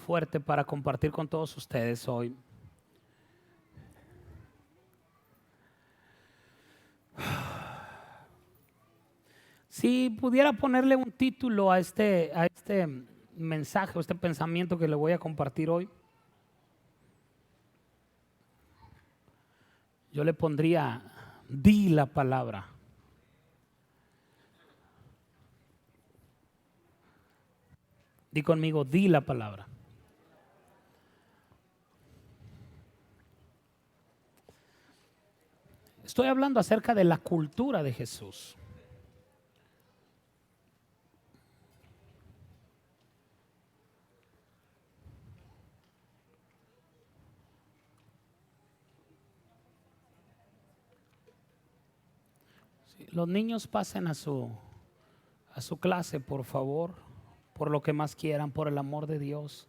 fuerte para compartir con todos ustedes hoy. Si pudiera ponerle un título a este mensaje, a este pensamiento que le voy a compartir hoy, yo le pondría: di la palabra. Di conmigo: di la palabra. Estoy hablando acerca de la cultura de Jesús. Los niños pasen a su clase, por favor, por lo que más quieran, por el amor de Dios,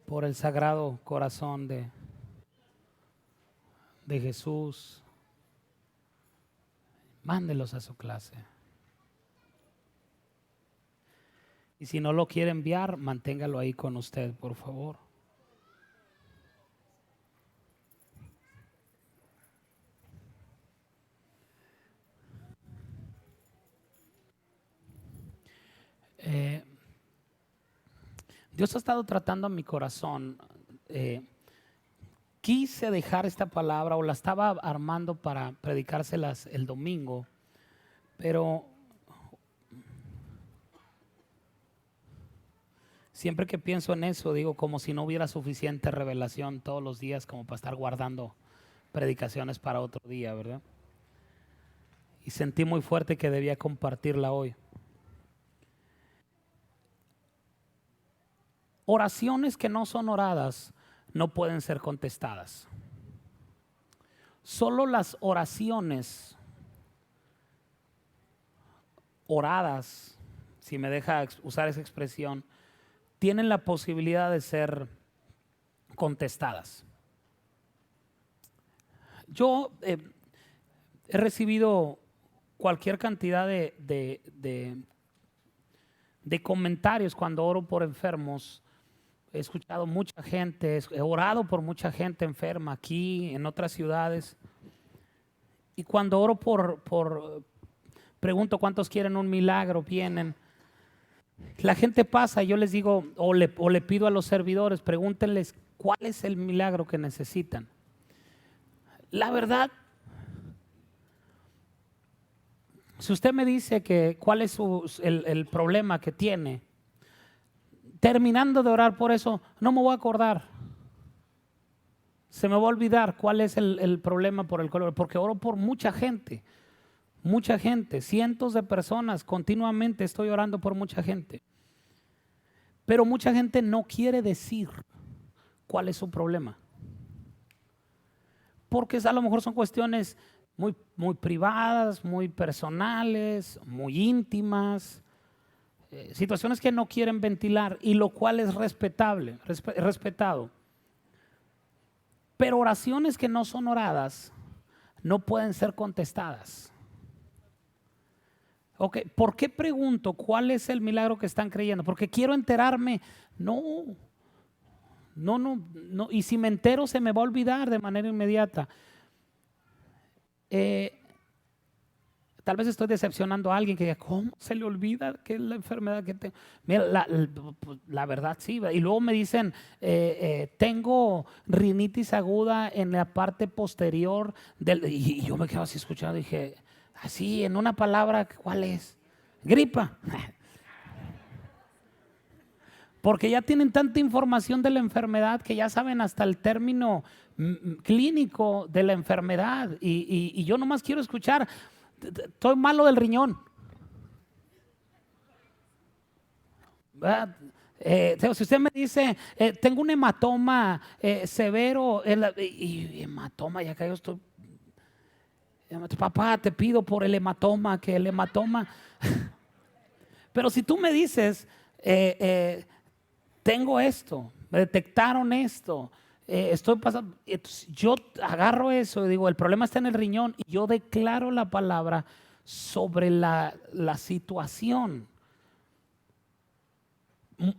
por el sagrado corazón de Jesús. Mándelos a su clase. Y si no lo quiere enviar, manténgalo ahí con usted, por favor. Dios ha estado tratando a mi corazón. Quise dejar esta palabra, o la estaba armando para predicárselas el domingo, pero siempre que pienso en eso, digo, como si no hubiera suficiente revelación todos los días como para estar guardando predicaciones para otro día, ¿verdad? Y sentí muy fuerte que debía compartirla hoy. Oraciones que no son oradas no pueden ser contestadas. Solo las oraciones oradas, si me deja usar esa expresión, tienen la posibilidad de ser contestadas. Yo he recibido cualquier cantidad de comentarios cuando oro por enfermos. He escuchado mucha gente, he orado por mucha gente enferma aquí, en otras ciudades. Y cuando oro pregunto cuántos quieren un milagro, vienen. La gente pasa y yo les digo, o le pido a los servidores, pregúntenles cuál es el milagro que necesitan. La verdad, si usted me dice que cuál es el problema que tiene, terminando de orar por eso, no me voy a acordar. Se me va a olvidar cuál es el problema por el cual, porque oro por mucha gente, cientos de personas, continuamente estoy orando por mucha gente. Pero mucha gente no quiere decir cuál es su problema. Porque a lo mejor son cuestiones muy, muy privadas, muy personales, muy íntimas, situaciones que no quieren ventilar, y lo cual es respetable, respetado. Pero oraciones que no son oradas no pueden ser contestadas. Okay, ¿por qué pregunto cuál es el milagro que están creyendo? Porque quiero enterarme. No. Y si me entero se me va a olvidar de manera inmediata. Tal vez estoy decepcionando a alguien que diga, ¿cómo se le olvida qué es la enfermedad que tengo? Mira, la verdad sí. Y luego me dicen, tengo rinitis aguda en la parte posterior y yo me quedo así escuchando. Dije, así en una palabra, ¿cuál es? Gripa. Porque ya tienen tanta información de la enfermedad que ya saben hasta el término clínico de la enfermedad. Y yo nomás quiero escuchar, estoy malo del riñón. Si usted me dice, tengo un hematoma severo, y hematoma, ya que yo estoy, papá, te pido por el hematoma, que el hematoma. Pero si tú me dices, tengo esto, me detectaron esto, estoy pasando, entonces yo agarro eso y digo, el problema está en el riñón, y yo declaro la palabra sobre la situación.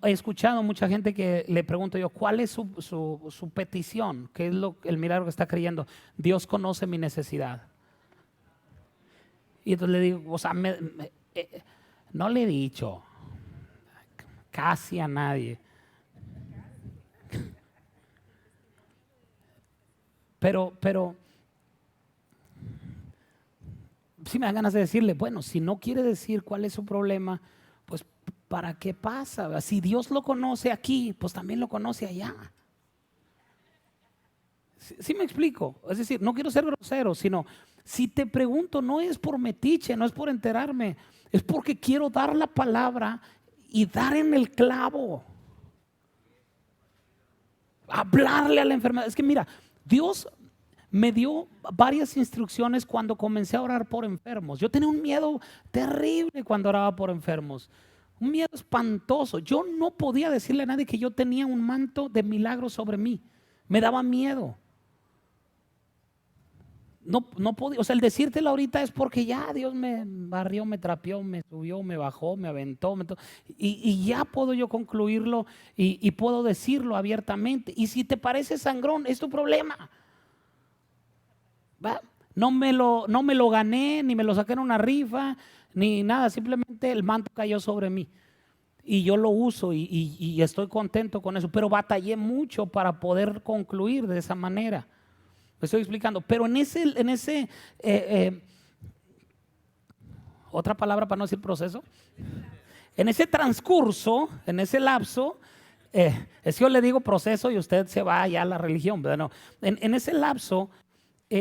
He escuchado mucha gente que le pregunto yo, ¿cuál es su petición? ¿Qué es el milagro que está creyendo? Dios conoce mi necesidad. Y entonces le digo, o sea, no le he dicho casi a nadie, pero sí me dan ganas de decirle, bueno, si no quiere decir cuál es su problema, pues ¿para qué pasa? Si Dios lo conoce aquí, pues también lo conoce allá. Sí me explico. Es decir, no quiero ser grosero, sino si te pregunto, no es por metiche, no es por enterarme, es porque quiero dar la palabra y dar en el clavo. Hablarle a la enfermedad. Es que mira, Dios me dio varias instrucciones cuando comencé a orar por enfermos. Yo tenía un miedo terrible cuando oraba por enfermos. Un miedo espantoso. Yo no podía decirle a nadie que yo tenía un manto de milagros sobre mí. Me daba miedo. No podía, o sea, el decírtelo ahorita es porque ya Dios me barrió, me trapeó, me subió, me bajó, me aventó, y ya puedo yo concluirlo y puedo decirlo abiertamente. Y si te parece sangrón, es tu problema. ¿Va? No me lo gané, ni me lo saqué en una rifa, ni nada, simplemente el manto cayó sobre mí. Y yo lo uso y estoy contento con eso, pero batallé mucho para poder concluir de esa manera. Me estoy explicando, pero otra palabra para no decir proceso, en ese transcurso, en ese lapso, es que yo le digo proceso y usted se va allá a la religión, ¿verdad? No, en ese lapso,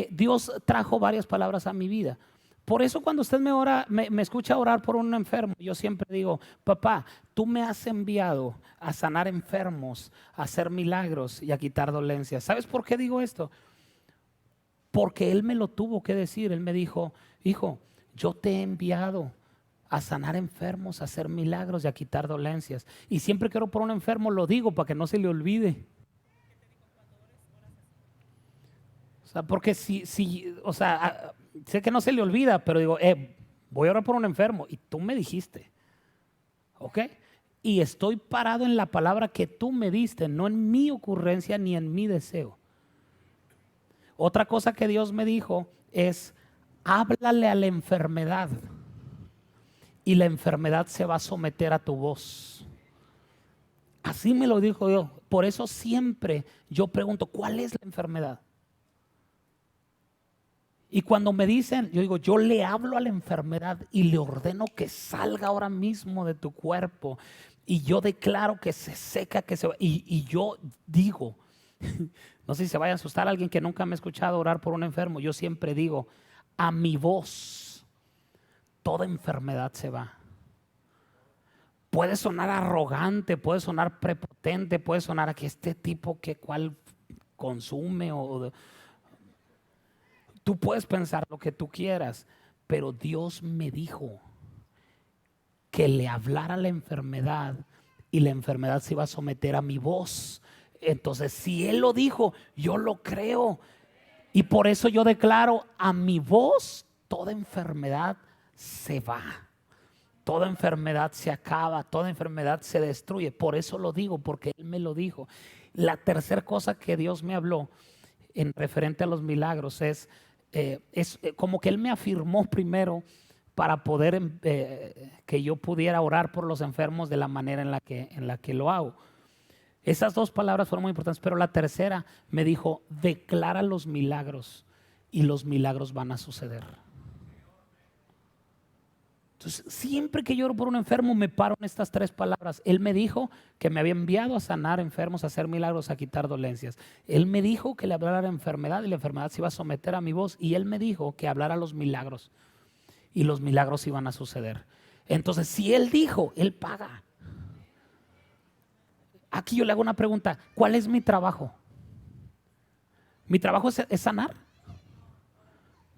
Dios trajo varias palabras a mi vida. Por eso cuando usted me escucha orar por un enfermo, yo siempre digo, papá, tú me has enviado a sanar enfermos, a hacer milagros y a quitar dolencias. ¿Sabes por qué digo esto? Porque Él me lo tuvo que decir. Él me dijo, hijo, yo te he enviado a sanar enfermos, a hacer milagros y a quitar dolencias. Y siempre que oro por un enfermo lo digo para que no se le olvide. O sea, porque o sea, sé que no se le olvida, pero digo, voy a orar por un enfermo y tú me dijiste, ¿ok? Y estoy parado en la palabra que tú me diste, no en mi ocurrencia ni en mi deseo. Otra cosa que Dios me dijo es, háblale a la enfermedad y la enfermedad se va a someter a tu voz. Así me lo dijo Dios. Por eso siempre yo pregunto, ¿cuál es la enfermedad? Y cuando me dicen, yo digo, yo le hablo a la enfermedad y le ordeno que salga ahora mismo de tu cuerpo. Y yo declaro que se seca, que se va. Y yo digo, no sé si se vaya a asustar a alguien que nunca me ha escuchado orar por un enfermo. Yo siempre digo, a mi voz, toda enfermedad se va. Puede sonar arrogante, puede sonar prepotente, puede sonar a que este tipo que cual consume tú puedes pensar lo que tú quieras, pero Dios me dijo que le hablara a la enfermedad y la enfermedad se iba a someter a mi voz. Entonces, si Él lo dijo, yo lo creo. Y por eso yo declaro, a mi voz toda enfermedad se va. Toda enfermedad se acaba, toda enfermedad se destruye. Por eso lo digo, porque Él me lo dijo. La tercera cosa que Dios me habló en referente a los milagros es como que Él me afirmó primero para poder que yo pudiera orar por los enfermos de la manera en la que lo hago. Esas dos palabras fueron muy importantes, pero la tercera me dijo, declara los milagros y los milagros van a suceder. Entonces, siempre que yo oro por un enfermo me paro en estas tres palabras. Él me dijo que me había enviado a sanar enfermos, a hacer milagros, a quitar dolencias. Él me dijo que le hablara a la enfermedad y la enfermedad se iba a someter a mi voz. Y Él me dijo que hablara los milagros y los milagros iban a suceder. Entonces, si Él dijo, Él paga. Aquí yo le hago una pregunta, ¿cuál es mi trabajo? ¿Mi trabajo es sanar?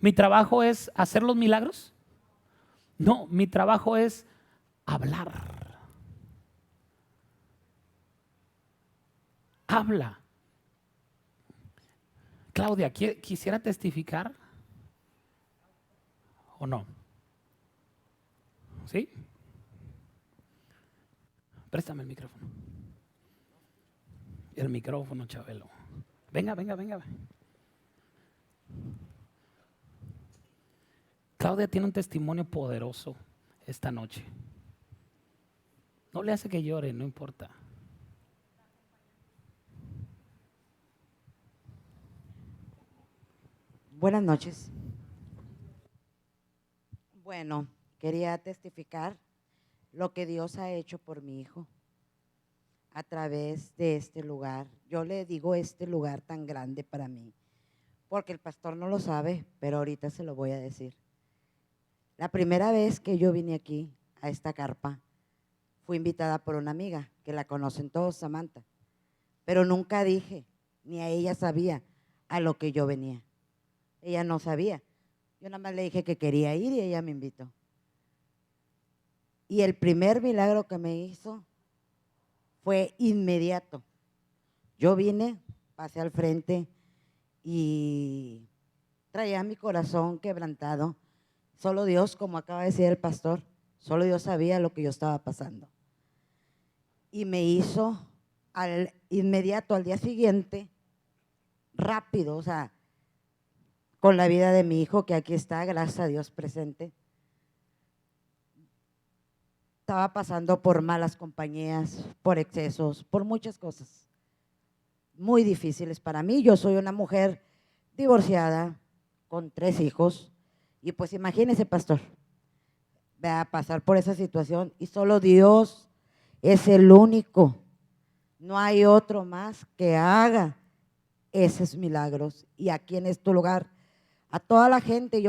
¿Mi trabajo es hacer los milagros? No, mi trabajo es hablar. Habla. Claudia, ¿quisiera testificar o no? ¿Sí? Préstame el micrófono. El micrófono, Chabelo. Venga. Claudia tiene un testimonio poderoso esta noche. No le hace que llore, no importa. Buenas noches. Bueno, quería testificar lo que Dios ha hecho por mi hijo a través de este lugar. Yo le digo este lugar tan grande para mí, porque el pastor no lo sabe, pero ahorita se lo voy a decir. La primera vez que yo vine aquí, a esta carpa, fui invitada por una amiga, que la conocen todos, Samantha, pero nunca dije, ni a ella sabía a lo que yo venía. Ella no sabía. Yo nada más le dije que quería ir y ella me invitó. Y el primer milagro que me hizo fue inmediato. Yo vine, pasé al frente y traía mi corazón quebrantado. Solo Dios, como acaba de decir el pastor, solo Dios sabía lo que yo estaba pasando. Y me hizo inmediato, al día siguiente, rápido, o sea, con la vida de mi hijo, que aquí está, gracias a Dios presente. Estaba pasando por malas compañías, por excesos, por muchas cosas muy difíciles para mí. Yo soy una mujer divorciada, con 3 hijos, y pues imagínese, pastor, va a pasar por esa situación y solo Dios es el único, no hay otro más que haga esos milagros. Y aquí en este lugar, a toda la gente,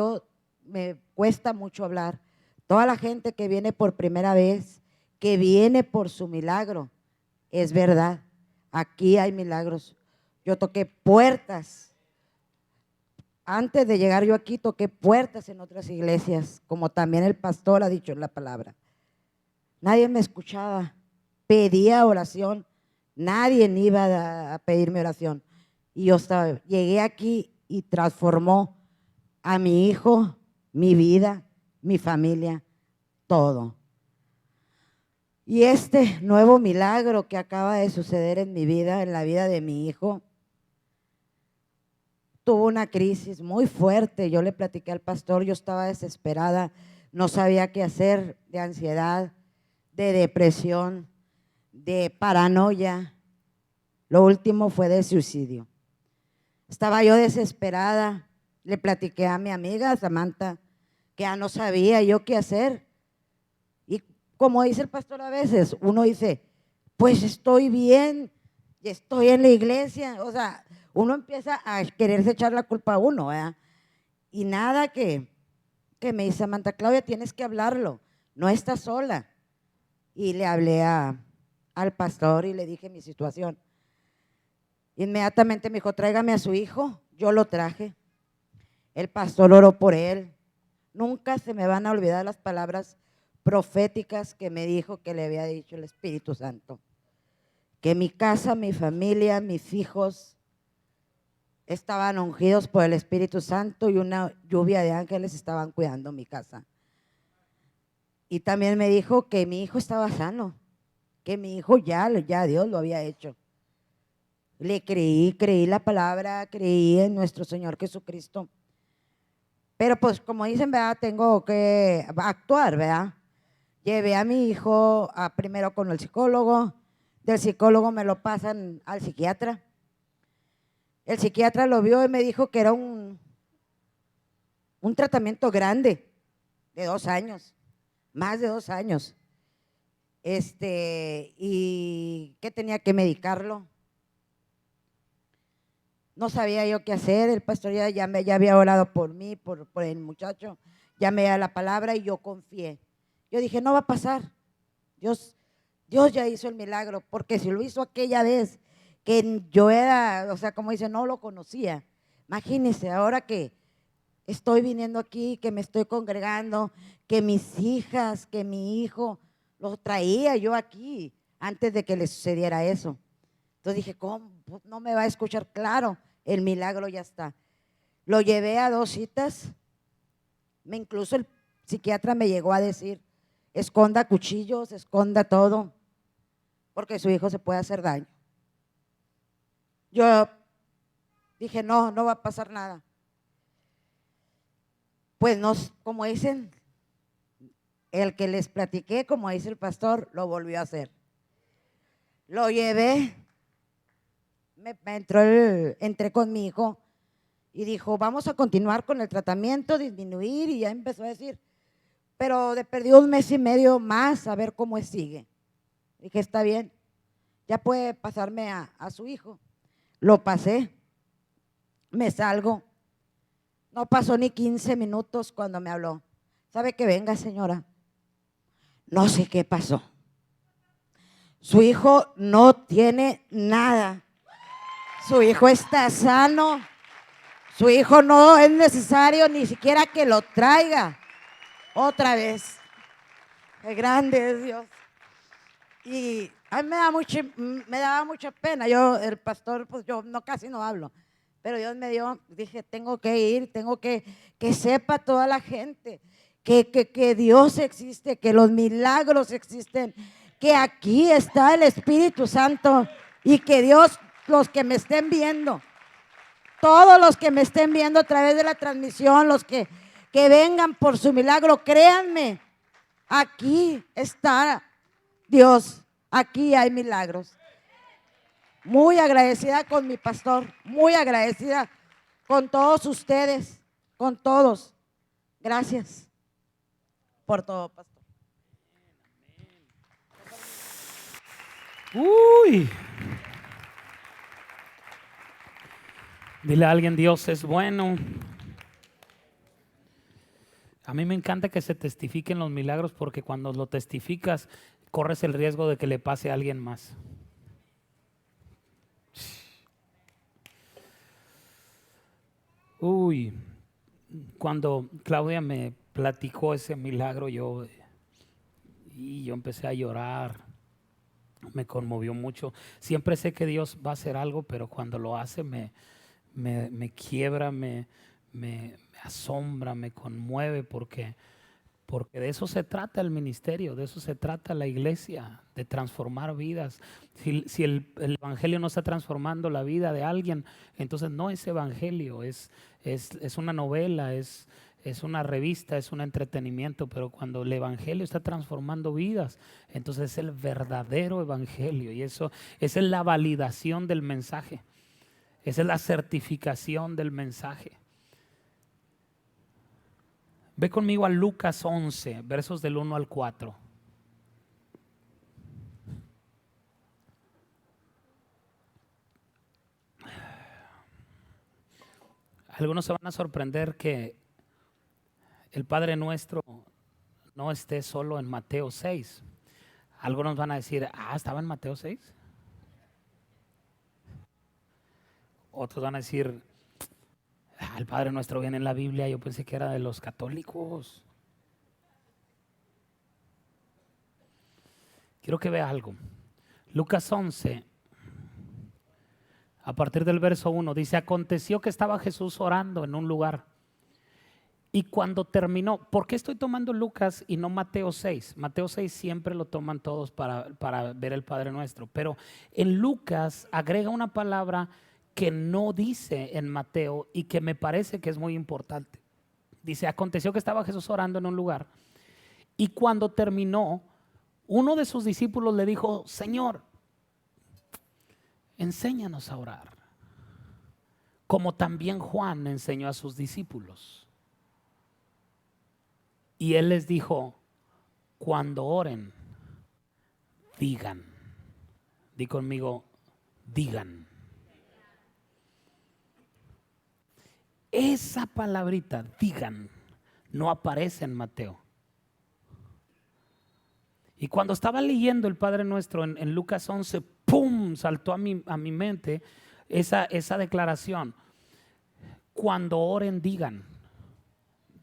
me cuesta mucho hablar, toda la gente que viene por primera vez, que viene por su milagro, es verdad, aquí hay milagros. Yo toqué puertas, antes de llegar yo aquí toqué puertas en otras iglesias, como también el pastor ha dicho en la palabra. Nadie me escuchaba, pedía oración, nadie iba a pedirme oración. Y yo llegué aquí y transformó a mi hijo, mi vida, mi familia, todo. Y este nuevo milagro que acaba de suceder en mi vida, en la vida de mi hijo, tuvo una crisis muy fuerte. Yo le platiqué al pastor, yo estaba desesperada, no sabía qué hacer, de ansiedad, de depresión, de paranoia. Lo último fue de suicidio. Estaba yo desesperada, le platiqué a mi amiga Samantha, que ya no sabía yo qué hacer. Y como dice el pastor a veces, uno dice, pues estoy bien, estoy en la iglesia. O sea, uno empieza a quererse echar la culpa a uno, ¿verdad? Y nada que me dice Samantha, Claudia, tienes que hablarlo, no estás sola. Y le hablé al pastor y le dije mi situación. Inmediatamente me dijo, tráigame a su hijo. Yo lo traje. El pastor oró por él. Nunca se me van a olvidar las palabras proféticas que me dijo que le había dicho el Espíritu Santo. Que mi casa, mi familia, mis hijos estaban ungidos por el Espíritu Santo y una lluvia de ángeles estaban cuidando mi casa. Y también me dijo que mi hijo estaba sano, que mi hijo ya Dios lo había hecho. Le creí la palabra, creí en nuestro Señor Jesucristo. Pero pues como dicen, ¿verdad? Tengo que actuar, ¿verdad? Llevé a mi hijo primero con el psicólogo, del psicólogo me lo pasan al psiquiatra. El psiquiatra lo vio y me dijo que era un tratamiento grande, de 2 años, más de 2 años. Y que tenía que medicarlo. No sabía yo qué hacer, el pastor ya había orado por mí, por el muchacho, ya me da la palabra y yo confié. Yo dije, no va a pasar, Dios ya hizo el milagro, porque si lo hizo aquella vez, que yo era, o sea, como dice, no lo conocía. Imagínense, ahora que estoy viniendo aquí, que me estoy congregando, que mis hijas, que mi hijo, los traía yo aquí antes de que le sucediera eso. Entonces dije, ¿cómo? No me va a escuchar. Claro, el milagro ya está. Lo llevé a 2 citas. Incluso el psiquiatra me llegó a decir, esconda cuchillos, esconda todo. porque su hijo se puede hacer daño. Yo dije, no, no va a pasar nada. Pues no, como dicen, el que les platiqué, como dice el pastor, lo volvió a hacer. Lo llevé, entré con mi hijo y dijo, vamos a continuar con el tratamiento, disminuir, y ya empezó a decir, pero de perdido 1 mes y medio más a ver cómo sigue. Dije, está bien, ya puede pasarme a su hijo. Lo pasé, me salgo. No pasó ni 15 minutos cuando me habló. ¿Sabe que venga, señora? No sé qué pasó. Su hijo no tiene nada. Su hijo está sano. Su hijo no es necesario ni siquiera que lo traiga otra vez. Qué grande es Dios. Y a mí me daba mucha pena. Yo, el pastor, pues yo casi no hablo. Pero Dios me dio, dije, tengo que ir, tengo que sepa toda la gente que Dios existe, que los milagros existen, que aquí está el Espíritu Santo y que Dios, los que me estén viendo, todos los que me estén viendo a través de la transmisión, los que vengan por su milagro, créanme, aquí está Dios, aquí hay milagros. Muy agradecida con mi pastor, muy agradecida con todos ustedes, con todos. Gracias por todo, pastor. Uy. Dile a alguien, Dios es bueno. A mí me encanta que se testifiquen los milagros, porque cuando lo testificas, corres el riesgo de que le pase a alguien más. Uy, cuando Claudia me platicó ese milagro, yo empecé a llorar, me conmovió mucho. Siempre sé que Dios va a hacer algo, pero cuando lo hace me quiebra, me asombra, me conmueve, porque de eso se trata el ministerio, de eso se trata la iglesia, de transformar vidas. Si el evangelio no está transformando la vida de alguien, entonces no es evangelio, es una novela, es una revista, es un entretenimiento. Pero cuando el evangelio está transformando vidas, entonces es el verdadero evangelio, y eso es la validación del mensaje, esa es la certificación del mensaje. Ve conmigo a Lucas 11, versos del 1 al 4. Algunos se van a sorprender que el Padre Nuestro no esté solo en Mateo 6. Algunos van a decir, ¿estaba en Mateo 6? Otros van a decir, el Padre Nuestro viene en la Biblia, yo pensé que era de los católicos. Quiero que vea algo. Lucas 11, a partir del verso 1, dice: aconteció que estaba Jesús orando en un lugar, y cuando terminó, ¿por qué estoy tomando Lucas y no Mateo 6? Mateo 6 siempre lo toman todos para ver el Padre Nuestro, pero en Lucas agrega una palabra que no dice en Mateo y que me parece que es muy importante. Dice: aconteció que estaba Jesús orando en un lugar, y cuando terminó, uno de sus discípulos le dijo: Señor, enséñanos a orar, como también Juan enseñó a sus discípulos. Y él les dijo: cuando oren, digan. Di conmigo, digan. Esa palabrita, digan, no aparece en Mateo. Y cuando estaba leyendo el Padre Nuestro en Lucas 11, ¡pum!, saltó a mi mente esa declaración. Cuando oren, digan.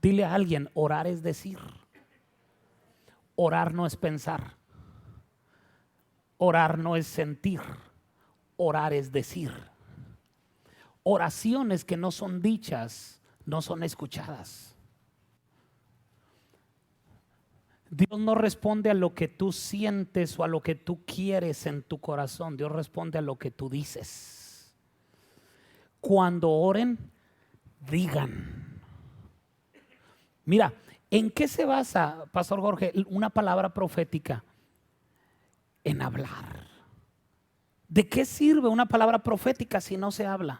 Dile a alguien, orar es decir. Orar no es pensar. Orar no es sentir. Orar es decir. Oraciones que no son dichas no son escuchadas. Dios no responde a lo que tú sientes o a lo que tú quieres en tu corazón. Dios responde a lo que tú dices. Cuando oren, digan. Mira, ¿en qué se basa, Pastor Jorge, una palabra profética? En hablar. ¿De qué sirve una palabra profética si no se habla?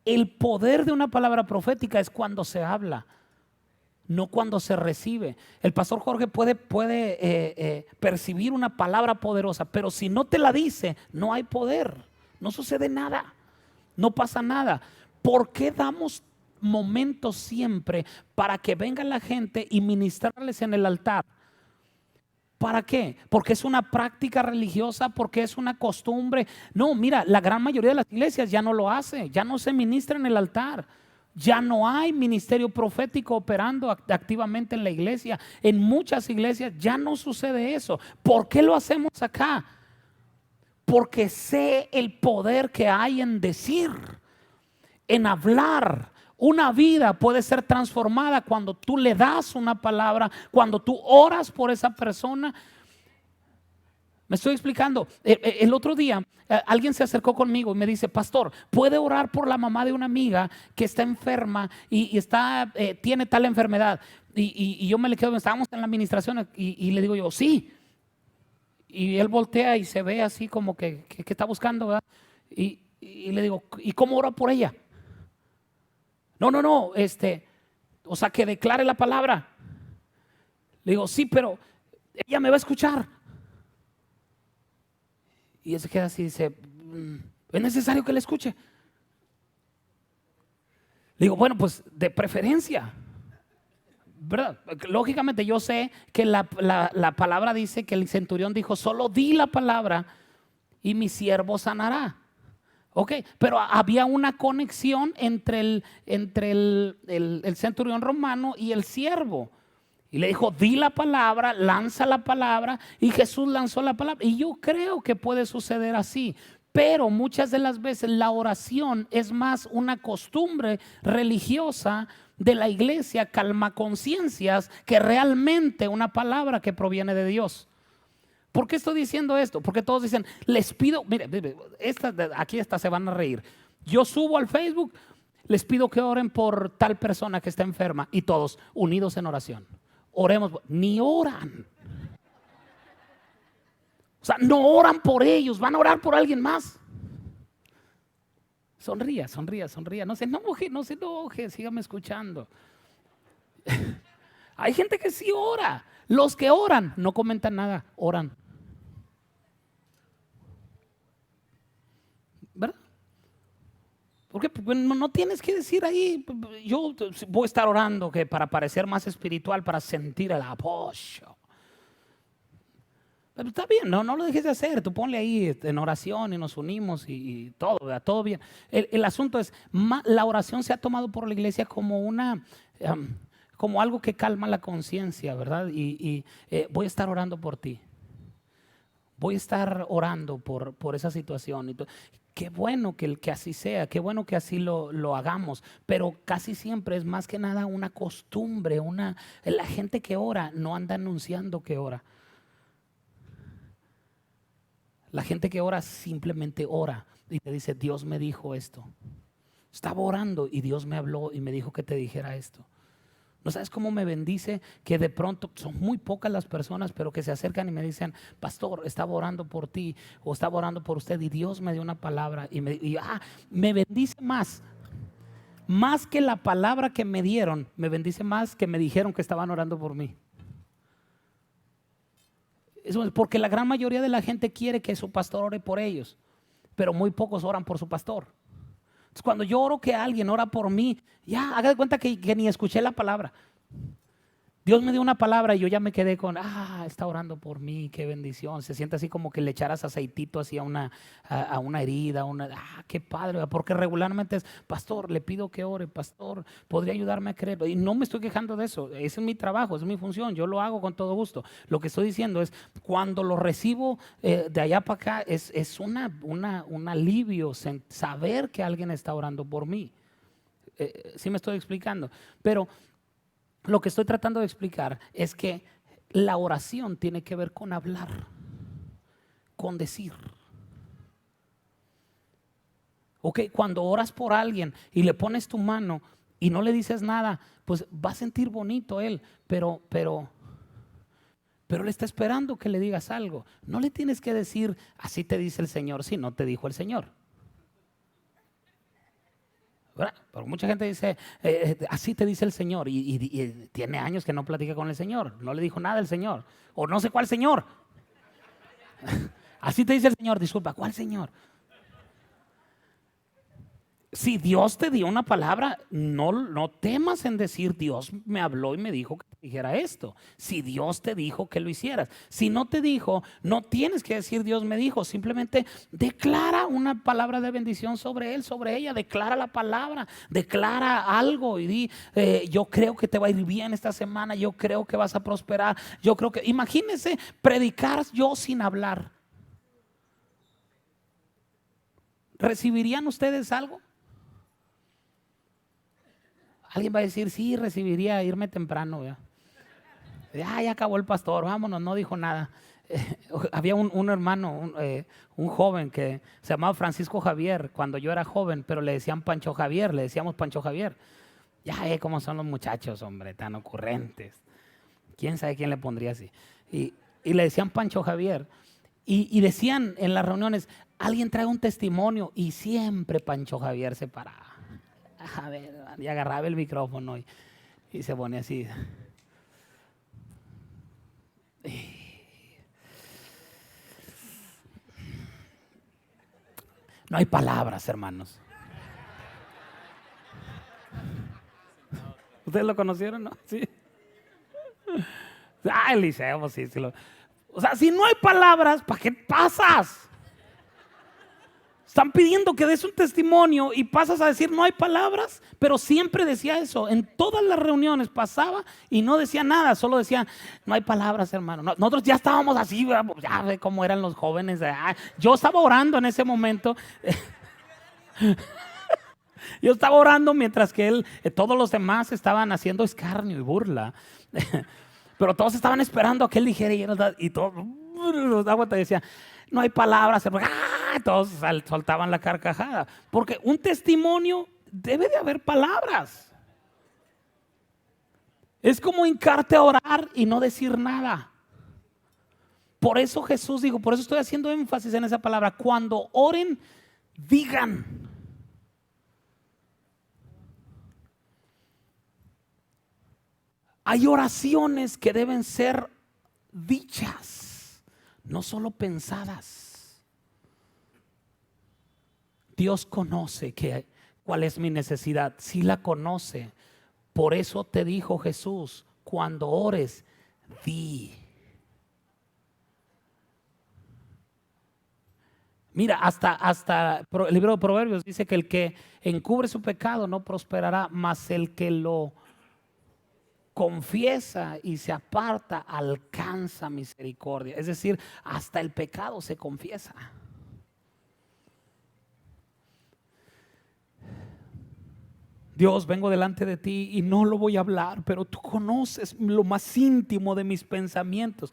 El poder de una palabra profética es cuando se habla, no cuando se recibe. El pastor Jorge puede percibir una palabra poderosa, pero si no te la dice, no hay poder, no sucede nada, no pasa nada. ¿Por qué damos momentos siempre para que venga la gente y ministrarles en el altar? ¿Para qué? Porque es una práctica religiosa, porque es una costumbre. No, mira, la gran mayoría de las iglesias ya no lo hace, ya no se ministra en el altar. Ya no hay ministerio profético operando activamente en la iglesia. En muchas iglesias ya no sucede eso. ¿Por qué lo hacemos acá? Porque sé el poder que hay en decir, en hablar. Una vida puede ser transformada cuando tú le das una palabra, cuando tú oras por esa persona. Me estoy explicando. El otro día alguien se acercó conmigo y me dice: pastor, ¿puede orar por la mamá de una amiga que está enferma y tiene tal enfermedad? Y yo me le quedo, estábamos en la administración y le digo yo, sí. Y él voltea y se ve así como que está buscando, ¿verdad? Y le digo, ¿y cómo ora por ella? No, o sea, que declare la palabra. Le digo, sí, pero ella me va a escuchar. Y él se queda así y dice, ¿es necesario que le escuche? Le digo, bueno, pues de preferencia, ¿verdad? Lógicamente yo sé que la palabra dice que el centurión dijo, solo di la palabra y mi siervo sanará. Ok, pero había una conexión entre el centurión romano y el siervo. Y le dijo, di la palabra, lanza la palabra. Y Jesús lanzó la palabra. Y yo creo que puede suceder así. Pero muchas de las veces la oración es más una costumbre religiosa de la iglesia, calma conciencias, que realmente una palabra que proviene de Dios. ¿Por qué estoy diciendo esto? Porque todos dicen, les pido, mire, aquí hasta se van a reír. Yo subo al Facebook, les pido que oren por tal persona que está enferma, y todos unidos en oración. Oremos, ni oran. O sea, no oran por ellos, van a orar por alguien más. Sonría. No se enoje, sígame escuchando. Hay gente que sí ora. Los que oran no comentan nada, oran. ¿Verdad? Porque no tienes que decir ahí, yo voy a estar orando que para parecer más espiritual, para sentir el apoyo. Pero está bien, no lo dejes de hacer. Tú ponle ahí en oración y nos unimos y todo, ¿verdad? Todo bien. El asunto es, la oración se ha tomado por la iglesia como como algo que calma la conciencia, ¿verdad? Voy a estar orando por ti. Voy a estar orando por esa situación. Qué bueno que así sea, qué bueno que así lo hagamos, pero casi siempre es más que nada una costumbre. La gente que ora no anda anunciando que ora. La gente que ora simplemente ora y te dice, Dios me dijo esto. Estaba orando y Dios me habló y me dijo que te dijera esto. ¿No sabes cómo me bendice que de pronto, son muy pocas las personas, pero que se acercan y me dicen, pastor, estaba orando por ti o estaba orando por usted y Dios me dio una palabra y me bendice más que la palabra que me dieron, me bendice más que me dijeron que estaban orando por mí. Eso es porque la gran mayoría de la gente quiere que su pastor ore por ellos, pero muy pocos oran por su pastor. Entonces, cuando yo oro que alguien ora por mí, ya haga de cuenta que ni escuché la palabra. Dios me dio una palabra y yo ya me quedé con, está orando por mí, qué bendición. Se siente así como que le echaras aceitito así a una herida, qué padre. Porque regularmente es, pastor, le pido que ore, pastor, podría ayudarme a creer. Y no me estoy quejando de eso, ese es mi trabajo, es mi función, yo lo hago con todo gusto. Lo que estoy diciendo es, cuando lo recibo de allá para acá, es un alivio saber que alguien está orando por mí. Sí me estoy explicando, pero lo que estoy tratando de explicar es que la oración tiene que ver con hablar, con decir. Ok, cuando oras por alguien y le pones tu mano y no le dices nada, pues va a sentir bonito él, pero él está esperando que le digas algo. No le tienes que decir, así te dice el Señor, si no te dijo el Señor. ¿Verdad? Porque mucha gente dice, así te dice el Señor, y tiene años que no platica con el Señor, no le dijo nada el Señor, o no sé cuál Señor. Así te dice el Señor, disculpa, ¿cuál Señor? Si Dios te dio una palabra, no temas en decir, Dios me habló y me dijo que te dijera esto. Si Dios te dijo que lo hicieras. Si no te dijo, no tienes que decir Dios me dijo. Simplemente declara una palabra de bendición sobre él, sobre ella. Declara la palabra, declara algo y di, yo creo que te va a ir bien esta semana. Yo creo que vas a prosperar. Yo creo que, imagínense predicar yo sin hablar. ¿Recibirían ustedes algo? Alguien va a decir, sí, recibiría irme temprano. Ya acabó el pastor, vámonos, no dijo nada. Había un hermano, un joven que se llamaba Francisco Javier cuando yo era joven, pero le decían Pancho Javier, le decíamos Pancho Javier. Ya cómo son los muchachos, hombre, tan ocurrentes. ¿Quién sabe quién le pondría así? Y le decían Pancho Javier. Y decían en las reuniones, alguien trae un testimonio, y siempre Pancho Javier se paraba. A ver, y agarraba el micrófono y se ponía así. No hay palabras, hermanos. ¿Ustedes lo conocieron, no? Sí. Eliseo, pues sí. O sea, si no hay palabras, ¿para qué pasas? Están pidiendo que des un testimonio y pasas a decir no hay palabras, pero siempre decía eso. En todas las reuniones pasaba y no decía nada, solo decía no hay palabras, hermano. Nosotros ya estábamos así, ya ve cómo eran los jóvenes. Yo estaba orando en ese momento. Yo estaba orando mientras que todos los demás estaban haciendo escarnio y burla. Pero todos estaban esperando a que él dijera y todos te decía no hay palabras, todos soltaban la carcajada, porque un testimonio debe de haber palabras. Es como hincarte a orar y no decir nada. Por eso Jesús dijo, por eso estoy haciendo énfasis en esa palabra, cuando oren, digan. Hay oraciones que deben ser dichas, no solo pensadas. Dios conoce cuál es mi necesidad, sí la conoce. Por eso te dijo Jesús, cuando ores, di. Mira, hasta el libro de Proverbios dice que el que encubre su pecado no prosperará, mas el que lo confiesa y se aparta alcanza misericordia. Es decir, hasta el pecado se confiesa. Dios, vengo delante de ti y no lo voy a hablar, pero tú conoces lo más íntimo de mis pensamientos.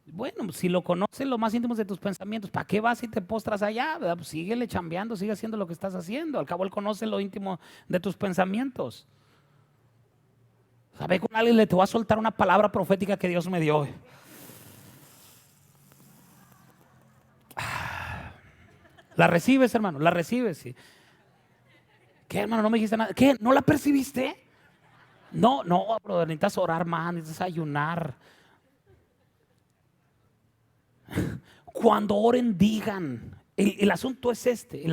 Bueno, si lo conoces lo más íntimo de tus pensamientos, ¿para qué vas y te postras allá? Pues síguele chambeando, sigue haciendo lo que estás haciendo. Al cabo Él conoce lo íntimo de tus pensamientos. ¿Sabe? Con alguien te voy a soltar una palabra profética que Dios me dio. ¿La recibes, hermano? ¿La recibes? Sí. ¿Qué, hermano? No me dijiste nada. ¿Qué? ¿No la percibiste? No, brother, necesitas orar más, necesitas ayunar. Cuando oren, digan. El asunto es este.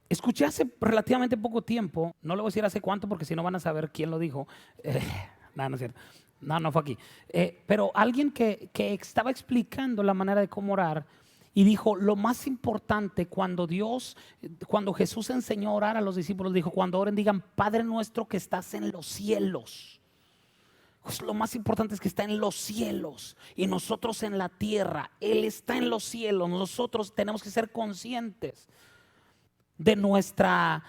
Escuché hace relativamente poco tiempo, no le voy a decir hace cuánto porque si no van a saber quién lo dijo. No es cierto. No fue aquí. Pero alguien que estaba explicando la manera de cómo orar y dijo, lo más importante cuando Jesús enseñó a orar a los discípulos, dijo, cuando oren digan, Padre nuestro que estás en los cielos. Pues lo más importante es que está en los cielos y nosotros en la tierra. Él está en los cielos. Nosotros tenemos que ser conscientes de nuestra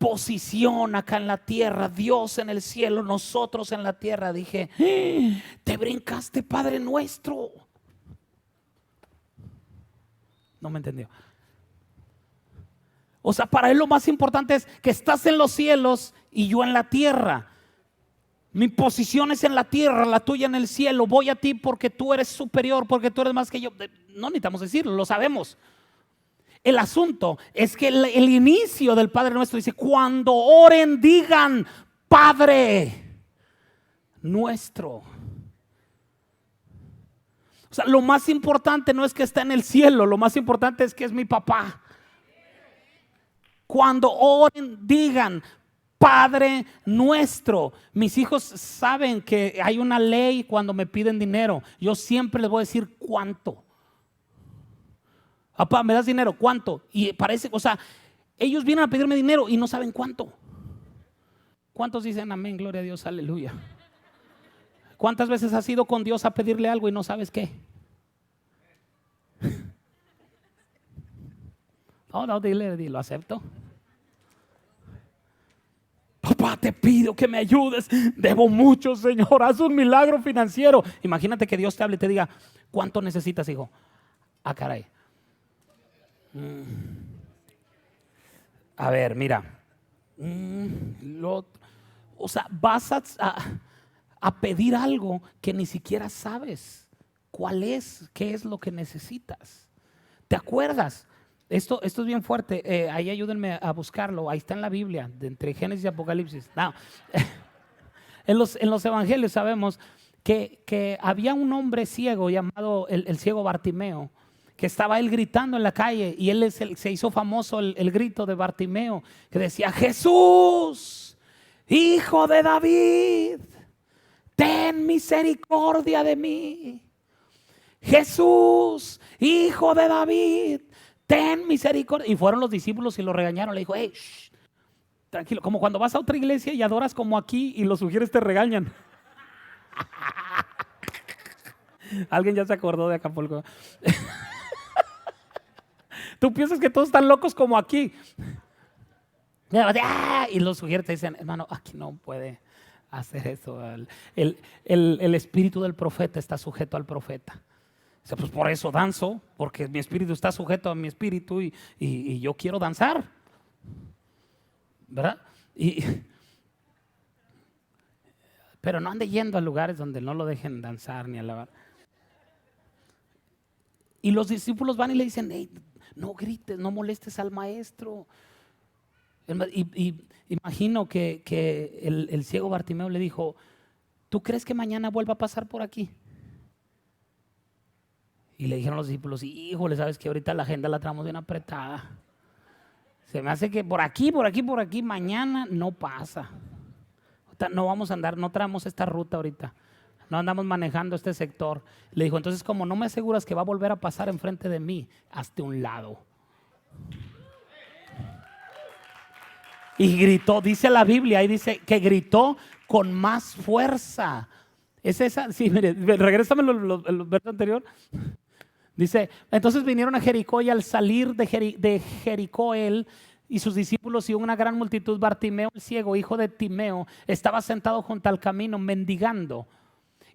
posición acá en la tierra, Dios en el cielo, nosotros en la tierra. Dije, te brincaste Padre Nuestro. No me entendió. O sea, para él lo más importante es que estás en los cielos y yo en la tierra. Mi posición es en la tierra, la tuya en el cielo. Voy a ti porque tú eres superior, porque tú eres más que yo. No necesitamos decirlo, lo sabemos. El asunto es que el inicio del Padre Nuestro dice: cuando oren, digan Padre Nuestro. O sea, lo más importante no es que está en el cielo, lo más importante es que es mi papá. Cuando oren, digan Padre Nuestro. Mis hijos saben que hay una ley cuando me piden dinero. Yo siempre les voy a decir cuánto. Papá, ¿me das dinero? ¿Cuánto? Y parece, o sea, ellos vienen a pedirme dinero y no saben cuánto. ¿Cuántos dicen amén? Gloria a Dios, aleluya. ¿Cuántas veces has ido con Dios a pedirle algo y no sabes qué? No, dile, lo acepto. Papá, te pido que me ayudes. Debo mucho, Señor. Haz un milagro financiero. Imagínate que Dios te hable y te diga: ¿cuánto necesitas, hijo? Ah, caray. A ver, mira. O sea, vas a pedir algo que ni siquiera sabes cuál es, qué es lo que necesitas. ¿Te acuerdas? Esto es bien fuerte. Ahí ayúdenme a buscarlo. Ahí está en la Biblia, entre Génesis y Apocalipsis. No. En los evangelios sabemos que había un hombre ciego llamado el ciego Bartimeo, que estaba él gritando en la calle, y se hizo famoso el grito de Bartimeo, que decía: Jesús, Hijo de David, ten misericordia de mí. Jesús, Hijo de David, ten misericordia. Y fueron los discípulos y lo regañaron. Le dijo: hey, shh, tranquilo. Como cuando vas a otra iglesia y adoras como aquí y los sugieres te regañan. Alguien ya se acordó de Acapulco. Tú piensas que todos están locos como aquí. Y los sugieres te dicen: hermano, aquí no puede hacer eso. El espíritu del profeta está sujeto al profeta. O sea, pues por eso danzo, porque mi espíritu está sujeto a mi espíritu y yo quiero danzar, ¿verdad? Pero no ande yendo a lugares donde no lo dejen danzar ni alabar. Y los discípulos van y le dicen: hey, no grites, no molestes al maestro. Y imagino que el ciego Bartimeo le dijo: ¿tú crees que mañana vuelva a pasar por aquí? Y le dijeron los discípulos: híjole, sabes que ahorita la agenda la traemos bien apretada. Se me hace que por aquí, mañana no pasa. No vamos a andar, no traemos esta ruta ahorita. No andamos manejando este sector. Le dijo: entonces, como no me aseguras que va a volver a pasar enfrente de mí, hazte un lado. Y gritó, dice la Biblia, ahí dice que gritó con más fuerza. ¿Es esa? Sí, mire, regrésame el verso anterior. Dice: entonces vinieron a Jericó, y al salir de Jericó él y sus discípulos y una gran multitud, Bartimeo el ciego, hijo de Timeo, estaba sentado junto al camino mendigando.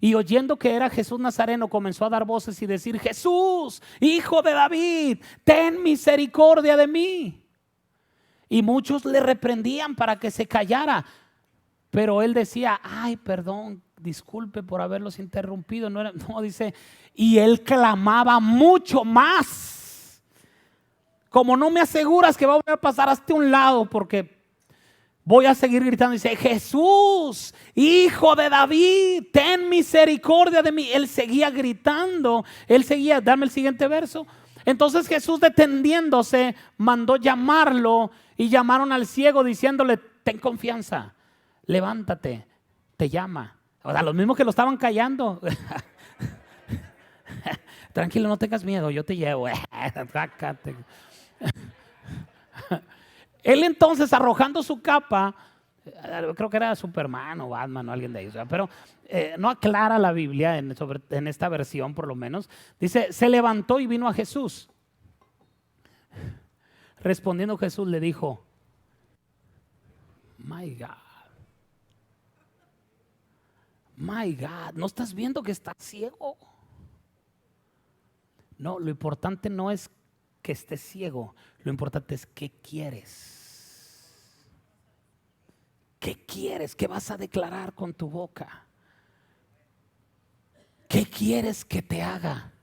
Y oyendo que era Jesús Nazareno, comenzó a dar voces y decir: Jesús, Hijo de David, ten misericordia de mí. Y muchos le reprendían para que se callara, pero él decía: ay, perdón, disculpe por haberlos interrumpido. No, dice, y él clamaba mucho más: como no me aseguras que va a volver a pasar, hazte un lado, porque voy a seguir gritando. Dice: Jesús, Hijo de David, ten misericordia de mí. Él seguía gritando, dame el siguiente verso. Entonces Jesús, deteniéndose, mandó llamarlo, y llamaron al ciego diciéndole: ten confianza, levántate, te llama. O sea, los mismos que lo estaban callando. Tranquilo, no tengas miedo, yo te llevo. Él entonces, arrojando su capa, creo que era Superman o Batman o alguien de ellos, pero no aclara la Biblia en esta versión, por lo menos. Dice: se levantó y vino a Jesús. Respondiendo Jesús le dijo: My God. My God, ¿no estás viendo que estás ciego? No, lo importante no es que estés ciego, lo importante es qué quieres. ¿Qué quieres? ¿Qué vas a declarar con tu boca? ¿Qué quieres que te haga?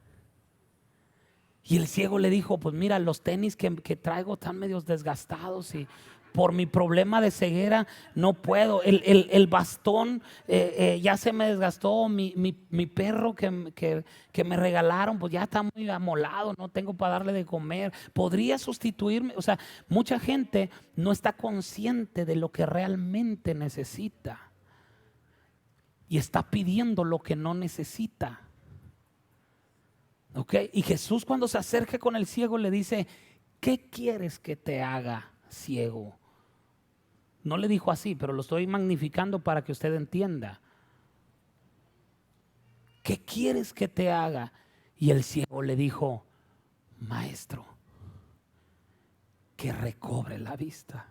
Y el ciego le dijo, pues mira, los tenis que traigo están medios desgastados y por mi problema de ceguera no puedo. El bastón ya se me desgastó. Mi perro que me regalaron, pues ya está muy amolado, no tengo para darle de comer. ¿Podría sustituirme? O sea, mucha gente no está consciente de lo que realmente necesita y está pidiendo lo que no necesita. Okay. Y Jesús, cuando se acerca con el ciego, le dice, ¿qué quieres que te haga, ciego? No le dijo así, pero lo estoy magnificando para que usted entienda. ¿Qué quieres que te haga? Y el ciego le dijo, maestro, que recobre la vista.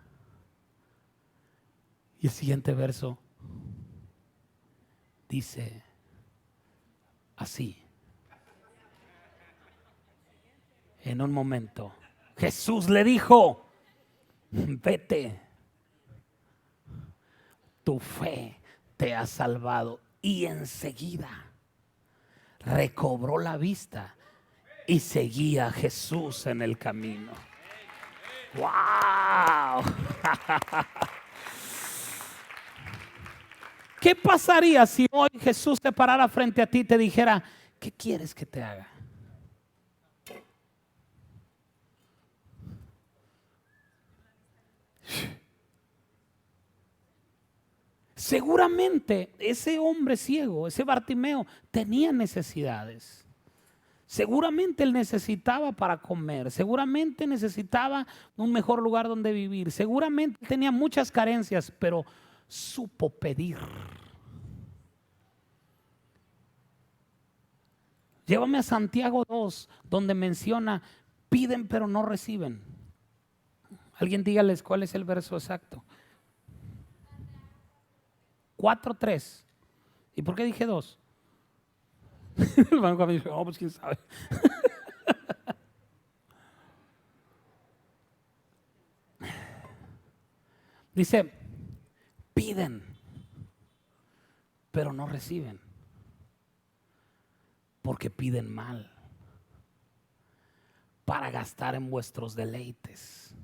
Y el siguiente verso dice así. En un momento, Jesús le dijo, vete, tu fe te ha salvado. Y enseguida recobró la vista y seguía a Jesús en el camino. ¡Wow! ¿Qué pasaría si hoy Jesús te parara frente a ti y te dijera, ¿qué quieres que te haga? Seguramente ese hombre ciego, ese Bartimeo, tenía necesidades. Seguramente él necesitaba para comer, seguramente necesitaba un mejor lugar donde vivir, seguramente tenía muchas carencias, pero supo pedir. Llévame a Santiago 2, donde menciona, piden pero no reciben. Alguien dígales cuál es el verso exacto. 4:3. ¿Y por qué dije 2? El banco a mí dice, oh, pues quién sabe. Dice, piden, pero no reciben, porque piden mal, para gastar en vuestros deleites.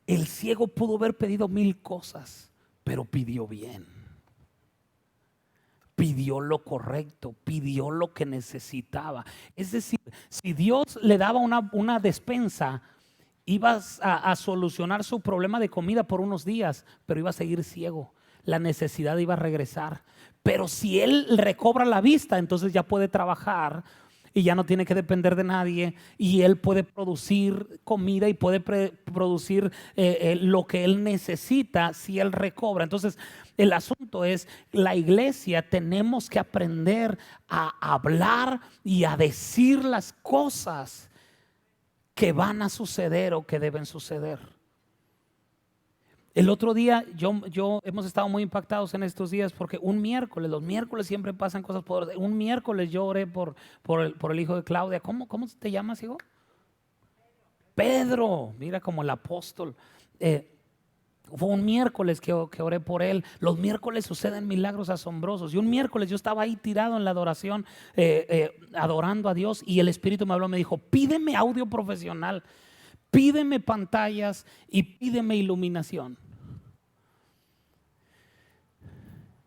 El ciego pudo haber pedido 1000 cosas, pero pidió bien. Pidió lo correcto, pidió lo que necesitaba. Es decir, si Dios le daba una despensa, ibas a solucionar su problema de comida por unos días, pero iba a seguir ciego. La necesidad iba a regresar. Pero si él recobra la vista, entonces ya puede trabajar y ya no tiene que depender de nadie, y él puede producir comida y puede producir lo que él necesita si él recobra. Entonces el asunto es, la iglesia tenemos que aprender a hablar y a decir las cosas que van a suceder o que deben suceder. El otro día yo hemos estado muy impactados en estos días porque los miércoles siempre pasan cosas poderosas. Un miércoles yo oré por el hijo de Claudia. ¿Cómo te llamas, hijo? Pedro, mira, como el apóstol. Fue un miércoles que oré por él. Los miércoles suceden milagros asombrosos. Y un miércoles yo estaba ahí tirado en la adoración, adorando a Dios, y el Espíritu me habló, me dijo, pídeme audio profesional, pídeme pantallas y pídeme iluminación.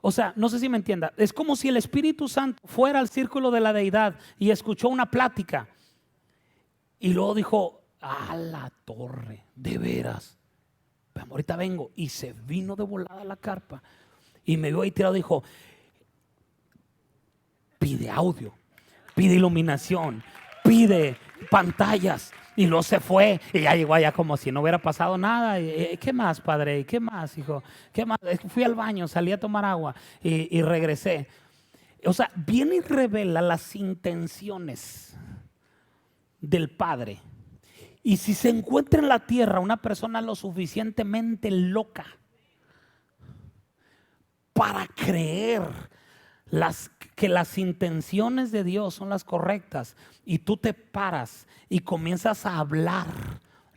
O sea, no sé si me entienda. Es como si el Espíritu Santo fuera al círculo de la deidad y escuchó una plática y luego dijo, a la torre, de veras, ahorita vengo. Y se vino de volada a la carpa y me vio ahí tirado y dijo, pide audio, pide iluminación, pide pantallas. Y luego se fue y ya llegó allá como si no hubiera pasado nada. ¿Qué más, padre? ¿Qué más, hijo? ¿Qué más? Fui al baño, salí a tomar agua y regresé. O sea, viene y revela las intenciones del Padre. Y si se encuentra en la tierra una persona lo suficientemente loca para creer que las intenciones de Dios son las correctas, y tú te paras y comienzas a hablar,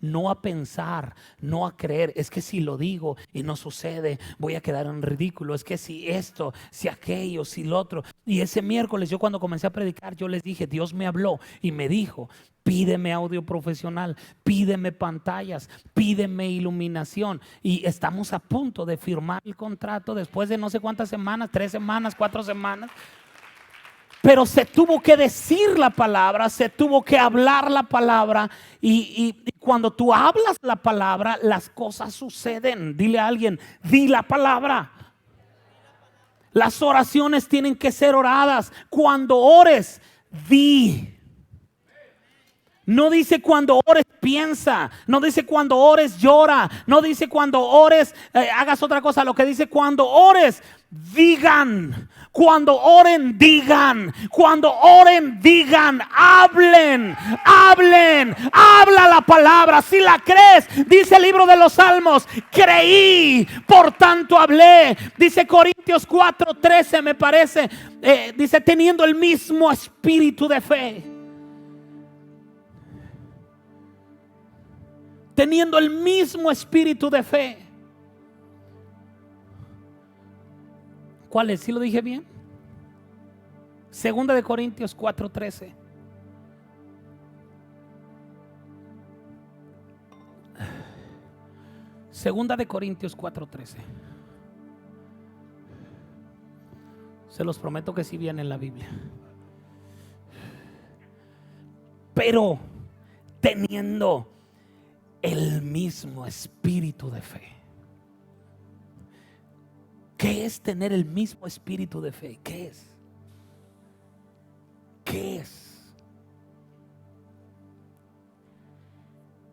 no a pensar, no a creer. Es que si lo digo y no sucede, voy a quedar en ridículo. Es que si esto, si aquello, si lo otro. Y ese miércoles yo, cuando comencé a predicar, yo les dije, Dios me habló y me dijo: pídeme audio profesional, pídeme pantallas, pídeme iluminación. Y estamos a punto de firmar el contrato después de no sé cuántas semanas, 3 semanas, 4 semanas. Pero se tuvo que decir la palabra, se tuvo que hablar la palabra. Y cuando tú hablas la palabra, las cosas suceden. Dile a alguien: di la palabra. Las oraciones tienen que ser oradas. Cuando ores, di. No dice cuando ores piensa, no dice cuando ores llora, no dice cuando ores hagas otra cosa. Lo que dice: cuando ores, digan. Cuando oren, digan. Cuando oren, digan. Hablen, hablen. Habla la palabra. Si la crees, dice el libro de los Salmos: creí, por tanto hablé. Dice Corintios 4:13, me parece, dice: teniendo el mismo espíritu de fe. Teniendo el mismo espíritu de fe. ¿Cuál es? ¿Sí lo dije bien? Segunda de Corintios 4:13. Segunda de Corintios 4:13. Se los prometo que sí viene en la Biblia. Pero teniendo el mismo espíritu de fe. ¿Qué es tener el mismo espíritu de fe? ¿Qué es? ¿Qué es?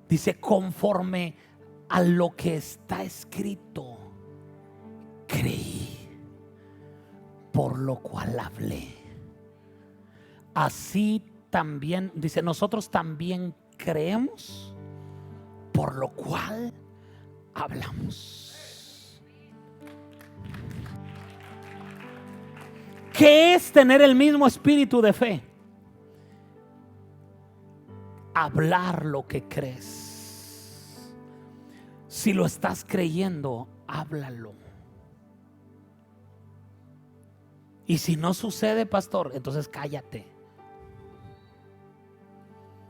Dice: conforme a lo que está escrito, creí, por lo cual hablé. Así también, dice, nosotros también creemos, por lo cual hablamos. ¿Qué es tener el mismo espíritu de fe? Hablar lo que crees. Si lo estás creyendo, háblalo. Y si no sucede, pastor, entonces cállate.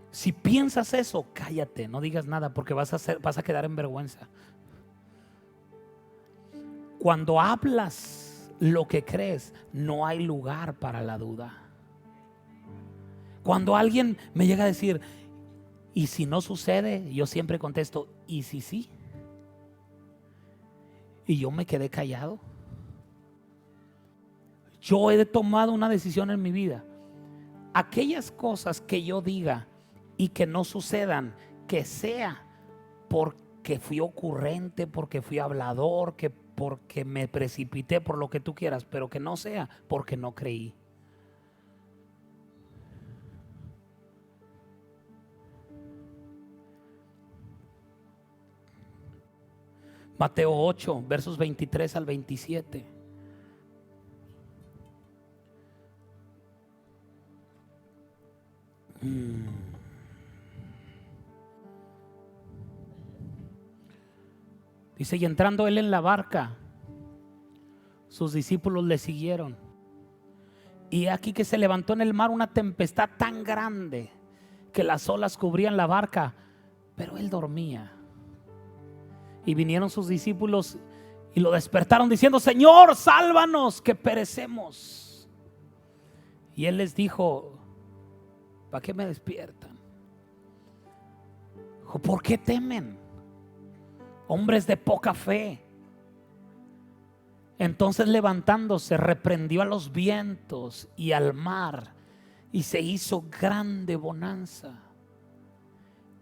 Si piensas eso, cállate, no digas nada, porque vas a quedar en vergüenza. Cuando hablas lo que crees, no hay lugar para la duda. Cuando alguien me llega a decir: ¿y si no sucede? Yo siempre contesto: ¿y si sí? Y yo me quedé callado. Yo he tomado una decisión en mi vida. Aquellas cosas que yo diga y que no sucedan, que sea porque fui ocurrente, porque fui hablador, que porque me precipité, por lo que tú quieras, pero que no sea porque no creí. Mateo 8, versos 23 al 27. Dice: y entrando él en la barca, sus discípulos le siguieron. Y aquí que se levantó en el mar una tempestad tan grande que las olas cubrían la barca, pero él dormía. Y vinieron sus discípulos y lo despertaron diciendo: Señor, sálvanos, que perecemos. Y él les dijo: ¿para qué me despiertan? Dijo: ¿por qué temen, hombres de poca fe? Entonces, levantándose, reprendió a los vientos y al mar, y se hizo grande bonanza.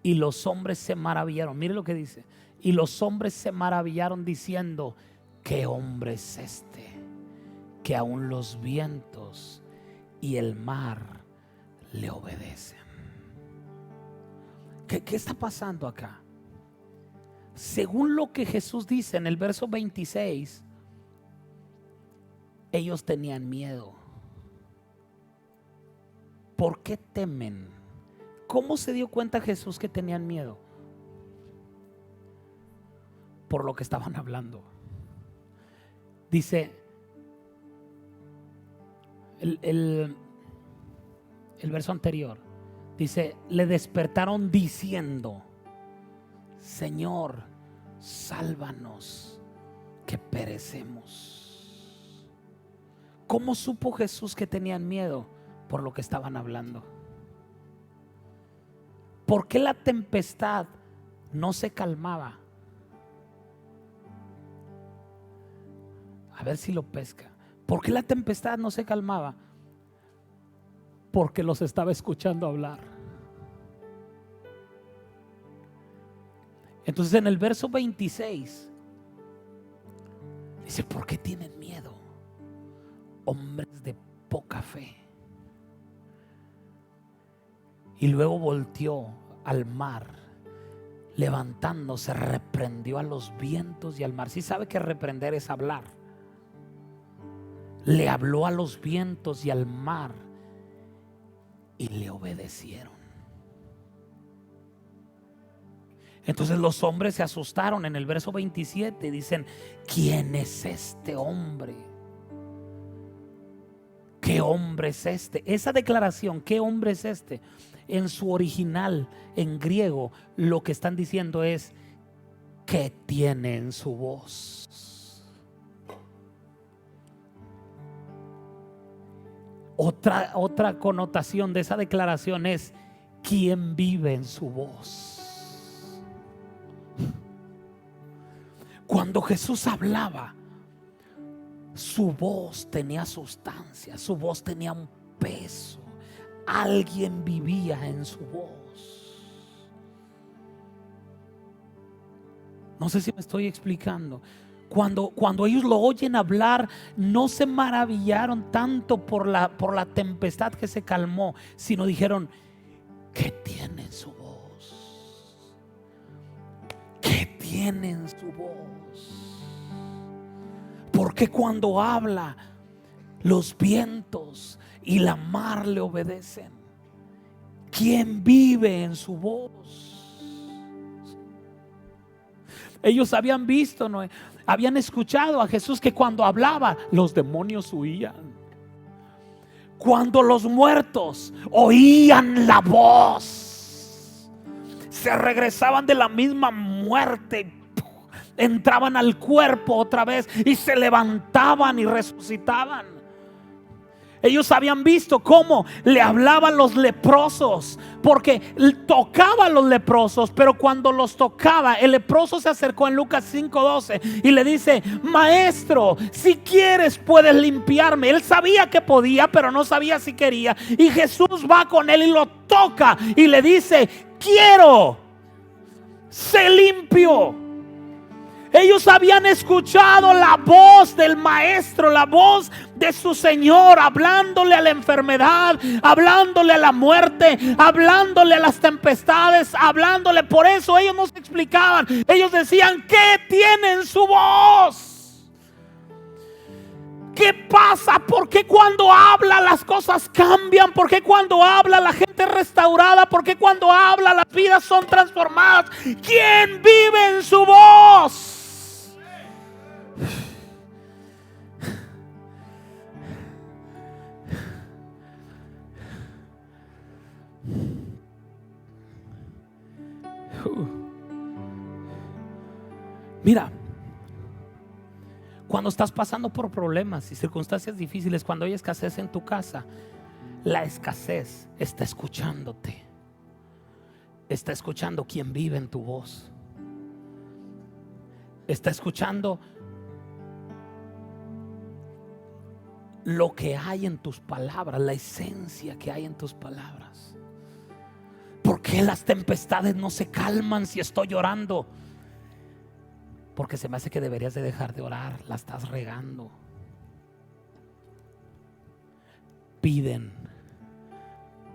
Y los hombres se maravillaron. Mire lo que dice: y los hombres se maravillaron diciendo: ¿qué hombre es este, que aún los vientos y el mar le obedecen? ¿Qué está pasando acá? Según lo que Jesús dice en el verso 26, Ellos tenían miedo. ¿Por qué temen? ¿Cómo se dio cuenta Jesús que tenían miedo? Por lo que estaban hablando. Dice el verso anterior, dice, le despertaron diciendo: Señor, sálvanos, que perecemos. ¿Cómo supo Jesús que tenían miedo? Por lo que estaban hablando. ¿Por qué la tempestad no se calmaba? A ver si lo pesca. ¿Por qué la tempestad no se calmaba? Porque los estaba escuchando hablar. Entonces en el verso 26 dice: ¿por qué tienen miedo, hombres de poca fe? Y luego volteó al mar, levantándose, reprendió a los vientos y al mar. ¿Sí sabe que reprender es hablar? Le habló a los vientos y al mar y le obedecieron. Entonces los hombres se asustaron. En el verso 27 dicen: ¿quién es este hombre? ¿Qué hombre es este? Esa declaración, ¿qué hombre es este? En su original, en griego, lo que están diciendo es: ¿qué tiene en su voz? Otra connotación de esa declaración es: ¿quién vive en su voz? Cuando Jesús hablaba, su voz tenía sustancia, su voz tenía un peso. Alguien vivía en su voz. No sé si me estoy explicando. Cuando ellos lo oyen hablar, no se maravillaron tanto por la tempestad que se calmó, sino dijeron: ¿qué tiene en su voz? ¿Qué tiene en su voz? Porque cuando habla, los vientos y la mar le obedecen. ¿Quién vive en su voz? Ellos habían visto, ¿no? Habían escuchado a Jesús que cuando hablaba, los demonios huían. Cuando los muertos oían la voz, se regresaban de la misma muerte, entraban al cuerpo otra vez y se levantaban y resucitaban. Ellos habían visto cómo le hablaban los leprosos, porque tocaba a los leprosos, pero cuando los tocaba, el leproso se acercó en Lucas 5:12 y le dice: Maestro, si quieres puedes limpiarme. Él sabía que podía, pero no sabía si quería. Y Jesús va con él y lo toca y le dice: quiero, sé limpio. Ellos habían escuchado la voz del maestro, la voz de su Señor, hablándole a la enfermedad, hablándole a la muerte, hablándole a las tempestades, hablándole. Por eso ellos no se explicaban. Ellos decían: ¿qué tiene en su voz? ¿Qué pasa? ¿Por qué cuando habla las cosas cambian? ¿Por qué cuando habla la gente es restaurada? ¿Por qué cuando habla las vidas son transformadas? ¿Quién vive en su voz? Mira, cuando estás pasando por problemas y circunstancias difíciles, cuando hay escasez en tu casa, la escasez está escuchándote. Está escuchando quién vive en tu voz. Está escuchando lo que hay en tus palabras, la esencia que hay en tus palabras. ¿Por qué las tempestades no se calman si estoy llorando? Porque se me hace que deberías de dejar de orar. La estás regando. Piden,